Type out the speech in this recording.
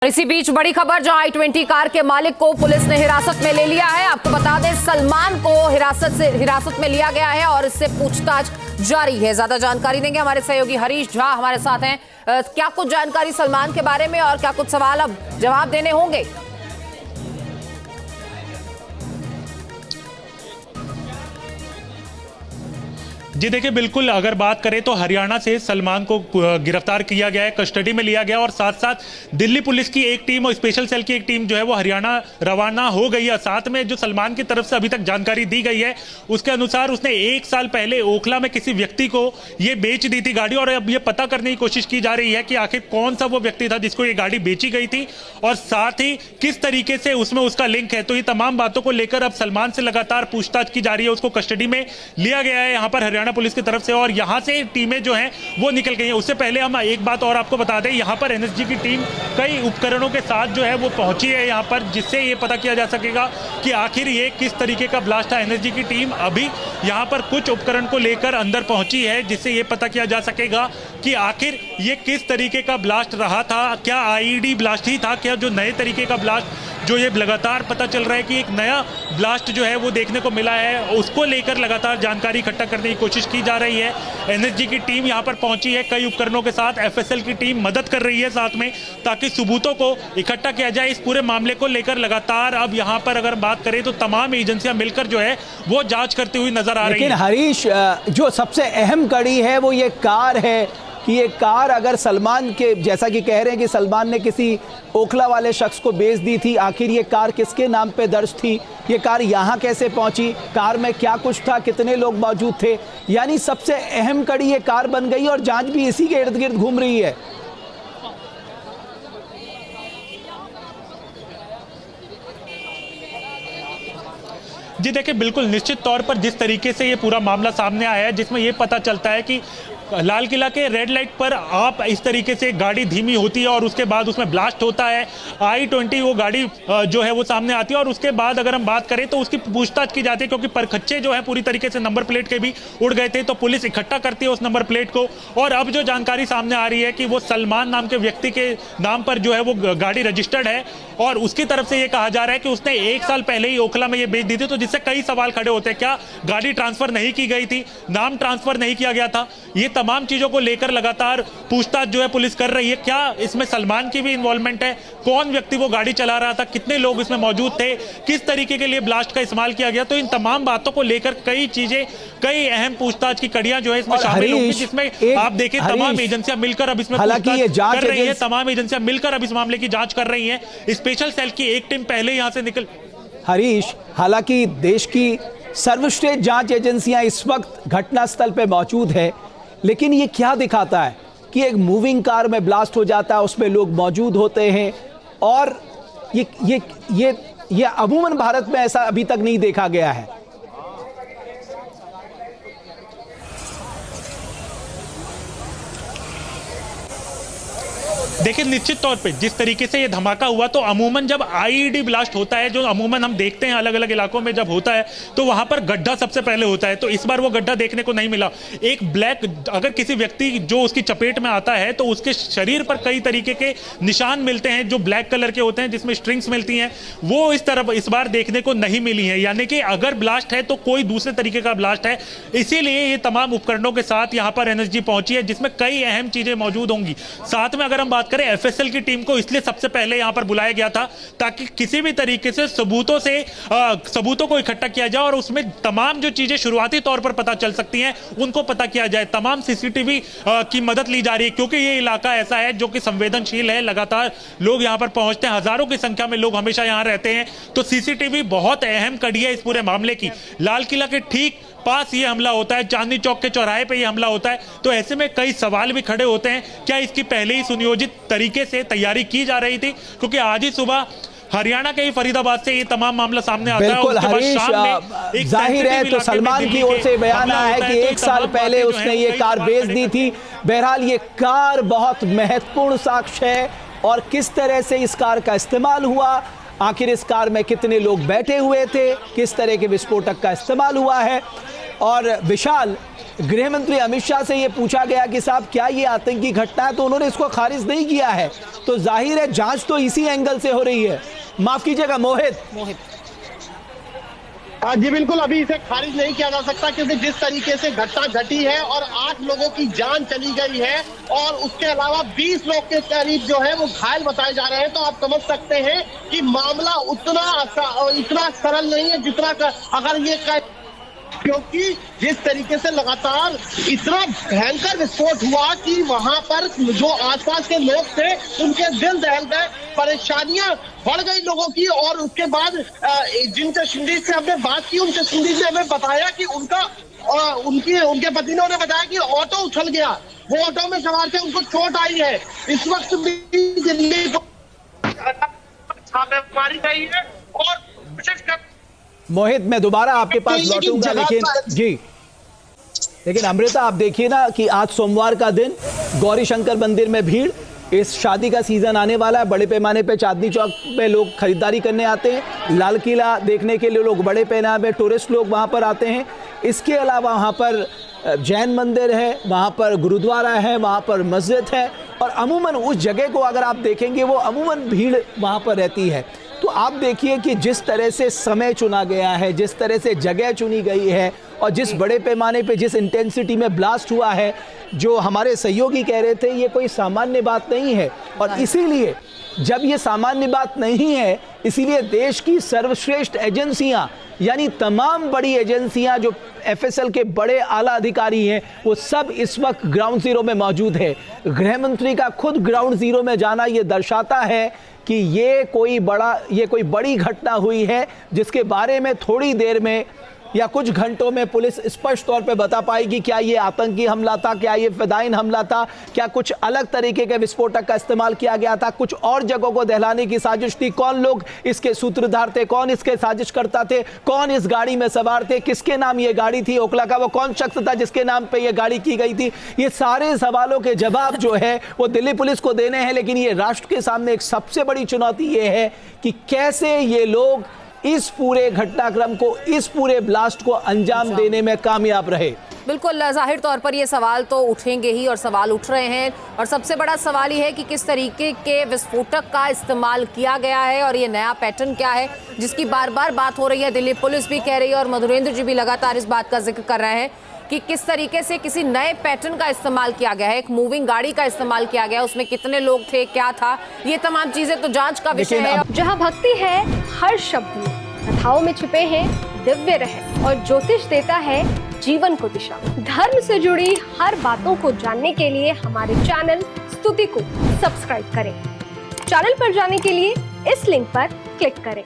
इसी बीच बड़ी खबर, जहां i20 कार के मालिक को पुलिस ने हिरासत में ले लिया है। आपको बता दें, सलमान को हिरासत में लिया गया है और इससे पूछताछ जारी है। ज्यादा जानकारी देंगे हमारे सहयोगी हरीश झा हमारे साथ हैं। क्या कुछ जानकारी सलमान के बारे में और क्या कुछ सवाल अब जवाब देने होंगे? जी देखिए, बिल्कुल अगर बात करें तो हरियाणा से सलमान को गिरफ्तार किया गया है, कस्टडी में लिया गया और साथ साथ दिल्ली पुलिस की एक टीम और स्पेशल सेल की एक टीम जो है वो हरियाणा रवाना हो गई है। साथ में जो सलमान की तरफ से अभी तक जानकारी दी गई है उसके अनुसार उसने 1 साल पहले ओखला में किसी व्यक्ति को ये बेच दी थी गाड़ी, और अब ये पता करने की कोशिश की जा रही है कि आखिर कौन सा वो व्यक्ति था जिसको ये गाड़ी बेची गई थी और साथ ही किस तरीके से उसमें उसका लिंक है। तो ये तमाम बातों को लेकर अब सलमान से लगातार पूछताछ की जा रही है। उसको कस्टडी में लिया गया है यहाँ पर हरियाणा पुलिस की तरफ से और यहां से टीमें जो हैं वो निकल गई हैं। उससे पहले हम एक बात और आपको बता दें, यहां पर एनएसजी की टीम कई उपकरणों के साथ जो है वो पहुंची है यहां पर, जिससे ये पता किया जा सकेगा कि आखिर ये किस तरीके का ब्लास्ट था। एनएसजी की टीम अभी यहां पर कुछ उपकरण को लेकर अंदर पहुंची है, जिससे ये पता किया जा सकेगा कि आखिर ये किस तरीके का ब्लास्ट रहा था। क्या आईईडी ब्लास्ट ही था, क्या जो नए तरीके का ब्लास्ट जो ये लगातार पता चल रहा है कि एक नया ब्लास्ट जो है वो देखने को मिला है, उसको लेकर लगातार जानकारी इकट्ठा करने की कोशिश की जा रही है। एनएसजी की टीम यहां पर पहुंची है कई उपकरणों के साथ, एफएसएल की टीम मदद कर रही है साथ में, ताकि सबूतों को इकट्ठा किया जाए। इस पूरे मामले को लेकर लगातार अब यहां पर अगर बात करें तो तमाम एजेंसियां मिलकर जो है वो जांच करती हुई नजर आ रही है। लेकिन हरीश, जो सबसे अहम कड़ी है वो ये कार है कि ये कार अगर सलमान के, जैसा कि कह रहे हैं कि सलमान ने किसी ओखला वाले शख्स को बेच दी थी, आखिर ये कार किसके नाम पे दर्ज थी, ये कार यहाँ कैसे पहुंची, कार में क्या कुछ था, कितने लोग मौजूद थे, यानी सबसे अहम कड़ी ये कार बन गई और जांच भी इसी के इर्द गिर्द घूम रही है। जी देखिए, बिल्कुल निश्चित तौर पर जिस तरीके से ये पूरा मामला सामने आया है, जिसमें ये पता चलता है कि लाल किला के रेड लाइट पर आप इस तरीके से गाड़ी धीमी होती है और उसके बाद उसमें ब्लास्ट होता है। i20 वो गाड़ी जो है वो सामने आती है और उसके बाद अगर हम बात करें तो उसकी पूछताछ की जाती है, क्योंकि परखच्चे जो है पूरी तरीके से नंबर प्लेट के भी उड़ गए थे। तो पुलिस इकट्ठा करती है उस नंबर प्लेट को और अब जो जानकारी सामने आ रही है कि वो सलमान नाम के व्यक्ति के नाम पर जो है वो गाड़ी रजिस्टर्ड है और उसकी तरफ से ये कहा जा रहा है कि उसने 1 साल पहले ही ओखला में ये बेच दी थी। तो जिससे कई सवाल खड़े होते हैं, क्या गाड़ी ट्रांसफर नहीं की गई थी, नाम ट्रांसफर नहीं किया गया था? ये तमाम चीजों को लेकर लगातार पूछताछ जो है पुलिस कर रही है। क्या इसमें सलमान की भी इन्वॉल्वमेंट है, कौन व्यक्ति वो गाड़ी चला रहा था, कितने लोग इसमें मौजूद थे, किस तरीके के लिए ब्लास्ट का इस्तेमाल किया गया? तो इन तमाम बातों को लेकर कई चीजें, कई अहम पूछताछ की कड़ियां जो है इसमें शामिल होंगी, जिसमें आप देखें तमाम एजेंसियां मिलकर अब इसमें पूछताछ कर रही है। तमाम एजेंसियां मिलकर अब इस मामले की जांच कर रही है। स्पेशल सेल की एक टीम पहले यहां से निकल। हरीश, हालांकि देश की सर्वश्रेष्ठ जांच एजेंसियां इस वक्त घटनास्थल पे मौजूद है, लेकिन ये क्या दिखाता है कि एक मूविंग कार में ब्लास्ट हो जाता है, उसमें लोग मौजूद होते हैं और ये अमूमन भारत में ऐसा अभी तक नहीं देखा गया है। देखिए, निश्चित तौर पे जिस तरीके से ये धमाका हुआ, तो अमूमन जब आईईडी ब्लास्ट होता है, जो अमूमन हम देखते हैं अलग अलग इलाकों में जब होता है, तो वहां पर गड्ढा सबसे पहले होता है। तो इस बार वो गड्ढा देखने को नहीं मिला। एक ब्लैक, अगर किसी व्यक्ति जो उसकी चपेट में आता है तो उसके शरीर पर कई तरीके के निशान मिलते हैं जो ब्लैक कलर के होते हैं, जिसमें स्ट्रिंग्स मिलती हैं, वो इस तरफ इस बार देखने को नहीं मिली है। यानी कि अगर ब्लास्ट है तो कोई दूसरे तरीके का ब्लास्ट है। इसीलिए ये तमाम उपकरणों के साथ यहाँ पर एनएसजी पहुंची है, जिसमें कई अहम चीजें मौजूद होंगी। साथ में अगर हम बात करें, एफएसएल की टीम को इसलिए सबसे पहले यहां पर बुलाया गया था ताकि किसी भी तरीके से सबूतों को इकट्ठा किया जाए और उसमें तमाम जो चीजें शुरुआती तौर पर पता चल सकती हैं उनको पता किया जाए। तमाम सीसीटीवी की मदद ली जा रही है, क्योंकि ये इलाका ऐसा है जो कि संवेदनशील है। लगातार लोग यहां पर पहुंचते हैं, हजारों की संख्या में लोग हमेशा यहां रहते हैं। तो सीसीटीवी बहुत अहम कड़ी है इस पूरे मामले की। लाल किला के ठीक पास ये हमला होता है, चांदनी चौक के चौराहे पे ये हमला होता है। तो ऐसे में कई सवाल भी खड़े होते हैं, क्या इसकी पहले ही सुनियोजित तरीके से तैयारी की जा रही थी? क्योंकि आज ही सुबह हरियाणा के ही फरीदाबाद से ये तमाम मामला सामने आता है। बिल्कुल हरीश, जाहिर है तो सलमान की ओर से बयान आया है कि 1 साल पहले उसने ये कार बेच दी थी। बहरहाल ये कार बहुत महत्वपूर्ण साक्ष्य है और किस तरह से इस कार का इस्तेमाल हुआ, आखिर इस कार में कितने लोग बैठे हुए थे, किस तरह के विस्फोटक का इस्तेमाल हुआ है, और विशाल, गृह मंत्री अमित शाह से ये पूछा गया कि साहब क्या ये आतंकी घटना है, तो उन्होंने इसको खारिज नहीं किया है। तो जाहिर है जांच तो इसी एंगल से हो रही है। माफ कीजिएगा मोहित। जी बिल्कुल, अभी इसे खारिज नहीं किया जा सकता क्योंकि जिस तरीके से घटना घटी है और 8 लोगों की जान चली गई है और उसके अलावा 20 लोग के करीब जो है वो घायल बताए जा रहे हैं, तो आप समझ सकते हैं कि मामला इतना सरल नहीं है जितना अगर ये क्योंकि जिस तरीके से लगातार इतना भयंकर विस्फोट हुआ कि वहां पर जो आसपास के लोग थे उनके दिल दहल गए, परेशानियां बढ़ गई लोगों की। और उसके बाद जिनसे सिंधी से हमने बात की, उनसे सिंधी ने हमें बताया कि उनके पति ने उन्हें बताया कि ऑटो उछल गया, वो ऑटो में सवार थे, उनको चोट आई है। इस वक्त भी दिल्ली को छापेमारी गई है और मोहित, मैं दोबारा आपके पास लौटूंगा, लेकिन अमृता आप देखिए ना कि आज सोमवार का दिन, गौरी शंकर मंदिर में भीड़, इस शादी का सीजन आने वाला है, बड़े पैमाने पे चांदनी चौक पे लोग खरीदारी करने आते हैं, लाल किला देखने के लिए लोग बड़े पैमाने पे टूरिस्ट लोग वहाँ पर आते हैं। इसके अलावा वहाँ पर जैन मंदिर है, वहाँ पर गुरुद्वारा है, वहाँ पर मस्जिद है, और अमूमन उस जगह को अगर आप देखेंगे वो अमूमन भीड़ वहाँ पर रहती है। तो आप देखिए कि जिस तरह से समय चुना गया है, जिस तरह से जगह चुनी गई है और जिस बड़े पैमाने पे जिस इंटेंसिटी में ब्लास्ट हुआ है, जो हमारे सहयोगी कह रहे थे ये कोई सामान्य बात नहीं है। और इसीलिए जब ये सामान्य बात नहीं है, इसीलिए देश की सर्वश्रेष्ठ एजेंसियां, यानी तमाम बड़ी एजेंसियां जो एफएसएल के बड़े आला अधिकारी हैं, वो सब इस वक्त ग्राउंड जीरो में मौजूद है। गृह मंत्री का खुद ग्राउंड जीरो में जाना ये दर्शाता है कि ये कोई बड़ी घटना हुई है जिसके बारे में थोड़ी देर में या कुछ घंटों में पुलिस स्पष्ट तौर पे बता पाएगी क्या ये आतंकी हमला था, क्या ये फिदाइन हमला था, क्या कुछ अलग तरीके के विस्फोटक का इस्तेमाल किया गया था, कुछ और जगहों को दहलाने की साजिश थी, कौन लोग इसके सूत्रधार थे, कौन इसके साजिश करता थे, कौन इस गाड़ी में सवार थे, किसके नाम ये गाड़ी थी, ओखला का वो कौन शख्स था जिसके नाम पे ये गाड़ी की गई थी। ये सारे सवालों के जवाब जो है वो दिल्ली पुलिस को देने हैं, लेकिन ये राष्ट्र के सामने एक सबसे बड़ी चुनौती ये है कि कैसे ये लोग इस पूरे घटनाक्रम को, इस पूरे ब्लास्ट को अंजाम देने में कामयाब रहे। बिल्कुल, जाहिर तौर पर ये सवाल तो उठेंगे ही और सवाल उठ रहे हैं, और सबसे बड़ा सवाल ये है कि किस तरीके के विस्फोटक का इस्तेमाल किया गया है और ये नया पैटर्न क्या है जिसकी बार बार बात हो रही है। दिल्ली पुलिस भी कह रही है और मधुरेंद्र जी भी लगातार इस बात का जिक्र कर रहे हैं कि किस तरीके से किसी नए पैटर्न का इस्तेमाल किया गया है, एक मूविंग गाड़ी का इस्तेमाल किया गया, उसमें कितने लोग थे, क्या था, ये तमाम चीजें तो जांच का विषय है। जहां भक्ति है हर शब्द में, कथाओं में छिपे हैं दिव्य रहस्य और ज्योतिष देता है जीवन को दिशा। धर्म से जुड़ी हर बातों को जानने के लिए हमारे चैनल स्तुति को सब्सक्राइब करें। चैनल पर जाने के लिए इस लिंक पर क्लिक करें।